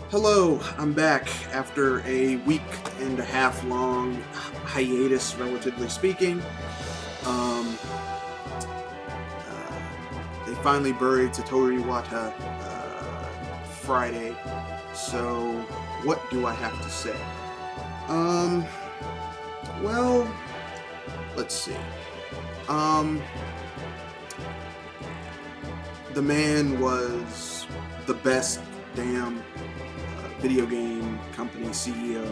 Hello, I'm back after a week and a half long hiatus, relatively speaking. Um, they finally buried Satoru Iwata Friday, so what do I have to say? Well, let's see. The man was the best damn video game company CEO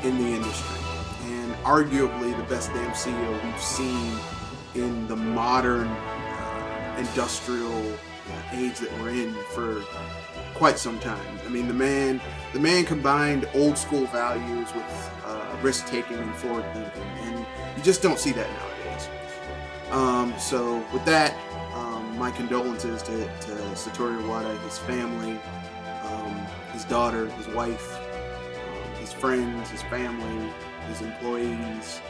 in the industry, and arguably the best damn CEO we've seen in the modern industrial age that we're in for quite some time. I mean, the man combined old school values with risk taking and forward thinking, and you just don't see that nowadays. So with that, my condolences to Satoru Iwata, his family, his daughter, his wife, his friends, his family, his employees.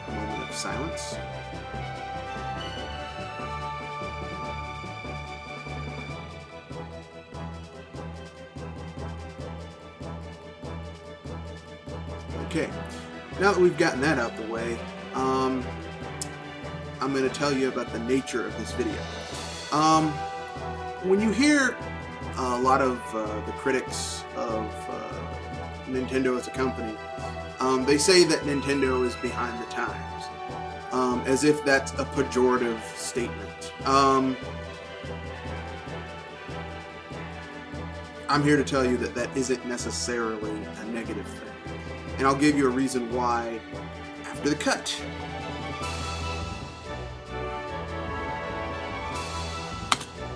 A moment of silence. Okay, now that we've gotten that out the way, I'm going to tell you about the nature of this video. When you hear a lot of the critics of Nintendo as a company, they say that Nintendo is behind the times, as if that's a pejorative statement. I'm here to tell you that that isn't necessarily a negative thing, and I'll give you a reason why after the cut.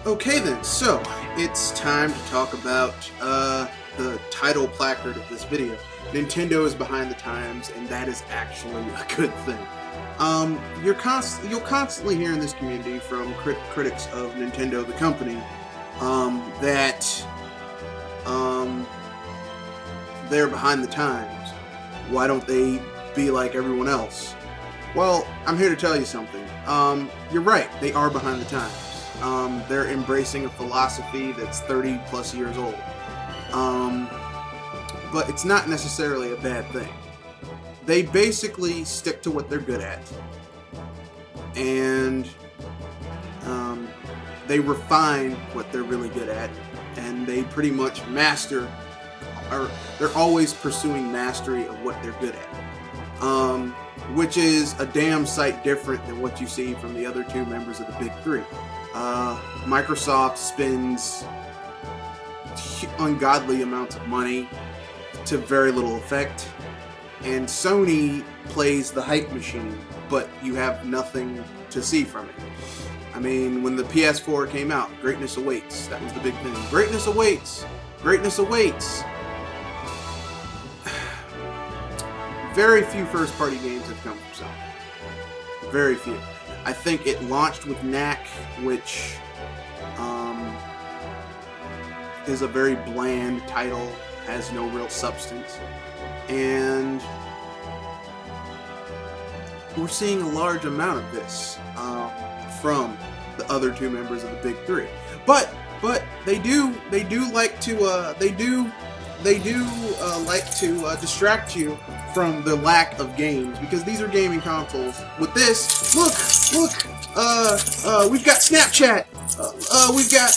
Okay then, so it's time to talk about the title placard of this video. Nintendo is behind the times, and that is actually a good thing. You'll constantly hear in this community from critics of Nintendo, the company, that they're behind the times. Why don't they be like everyone else? Well, I'm here to tell you something. You're right, they are behind the times. They're embracing a philosophy that's 30 plus years old. But it's not necessarily a bad thing. They basically stick to what they're good at. And they refine what they're really good at. And they pretty much master, or they're always pursuing mastery of what they're good at. Which is a damn sight different than what you see from the other two members of the Big Three. Microsoft spends ungodly amounts of money to very little effect, and Sony plays the hype machine, but you have nothing to see from it. I mean, when the PS4 came out, greatness awaits. That was the big thing. Greatness awaits. Greatness awaits. Very few first-party games have come from Sony. Very few. I think it launched with Knack, which is a very bland title, has no real substance, and we're seeing a large amount of this from the other two members of the Big Three. But they do like to distract you from the lack of games, because these are gaming consoles. With this, look, we've got Snapchat, we've got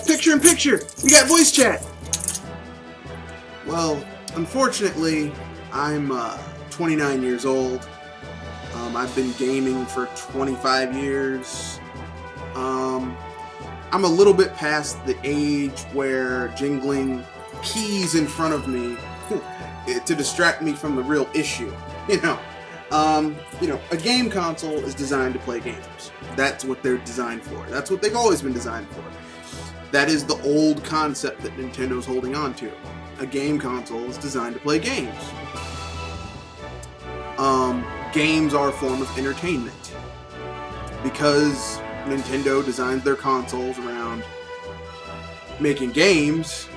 picture-in-picture, we got voice chat. Well, unfortunately, I'm 29 years old. I've been gaming for 25 years. I'm a little bit past the age where jingling keys in front of me to distract me from the real issue. A game console is designed to play games. That's what they're designed for. That's what they've always been designed for. That is the old concept that Nintendo's holding on to. A game console is designed to play games. Games are a form of entertainment. Because Nintendo designs their consoles around making games,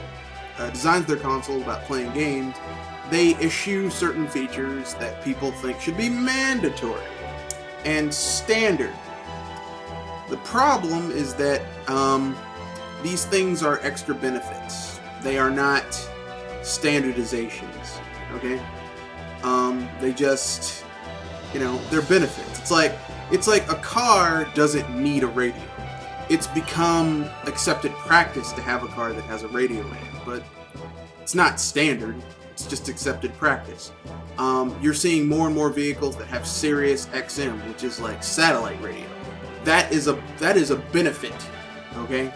designs their consoles about playing games, they issue certain features that people think should be mandatory and standard. The problem is that these things are extra benefits. They are not standardizations, okay? They just, they're benefits. It's like a car doesn't need a radio. It's become accepted practice to have a car that has a radio in it, but it's not standard. It's just accepted practice. You're seeing more and more vehicles that have Sirius XM, which is like satellite radio. That is a benefit, okay?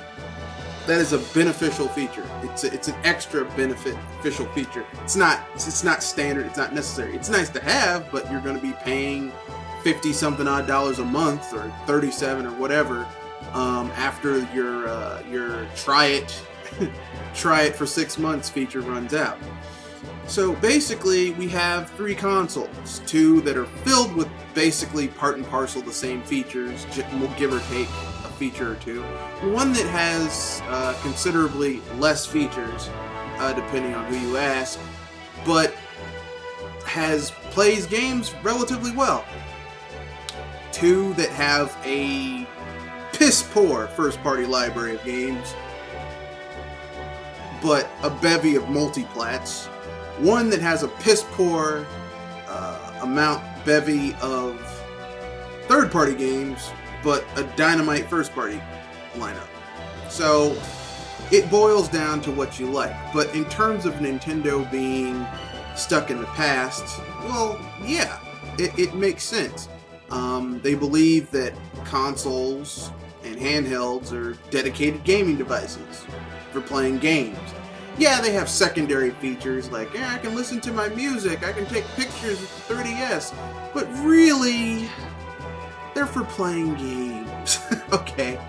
That is a beneficial feature. It's an extra beneficial feature. It's not standard. It's not necessary. It's nice to have, but you're going to be paying $50-something odd a month, or $37 or whatever, after your try it for 6 months feature runs out. So basically, we have 3 consoles, 2 that are filled with basically part and parcel the same features, give or take a feature or 2. One that has considerably less features, depending on who you ask, but plays games relatively well. 2 that have a piss-poor first-party library of games, but a bevy of multiplats. 1 that has a piss-poor bevy of third-party games, but a dynamite first-party lineup. So it boils down to what you like. But in terms of Nintendo being stuck in the past, well, yeah, it makes sense. They believe that consoles and handhelds are dedicated gaming devices for playing games. Yeah, they have secondary features like, I can listen to my music, I can take pictures with the 3DS, but really, they're for playing games. Okay.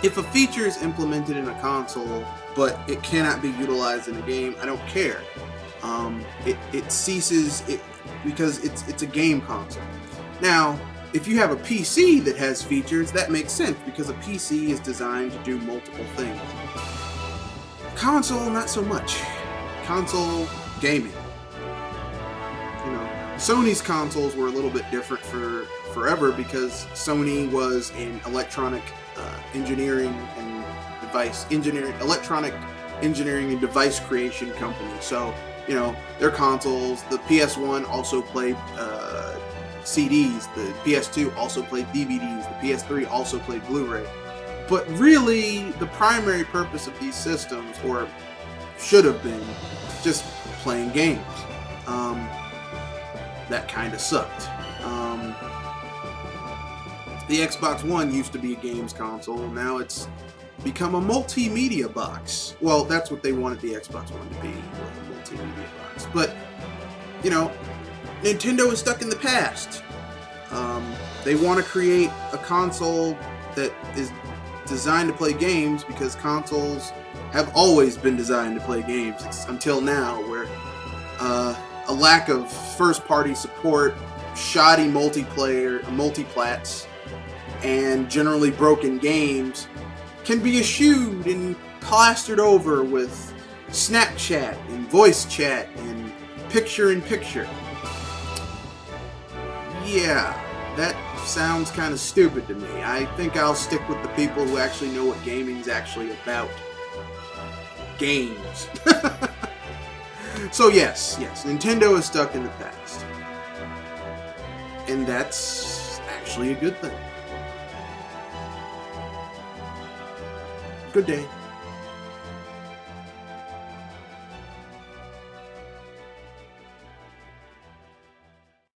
If a feature is implemented in a console, but it cannot be utilized in a game, I don't care. It ceases because it's a game console. Now, if you have a PC that has features, that makes sense because a PC is designed to do multiple things. Console, not so much. Console gaming. Sony's consoles were a little bit different for forever because Sony was an electronic engineering and electronic engineering and device creation company. So, their consoles, the PS1 also played CDs, the PS2 also played DVDs, the PS3 also played Blu-ray. But really, the primary purpose of these systems, or should have been, just playing games. That kind of sucked. The Xbox One used to be a games console, now it's become a multimedia box. Well, that's what they wanted the Xbox One to be, a multimedia box. But, Nintendo is stuck in the past. They want to create a console that is designed to play games because consoles have always been designed to play games until now, where a lack of first-party support, shoddy multiplats, and generally broken games can be eschewed and plastered over with Snapchat and voice chat and picture-in-picture. Yeah, that sounds kind of stupid to me. I think I'll stick with the people who actually know what gaming's actually about. Games. So yes, Nintendo is stuck in the past. And that's actually a good thing. Good day.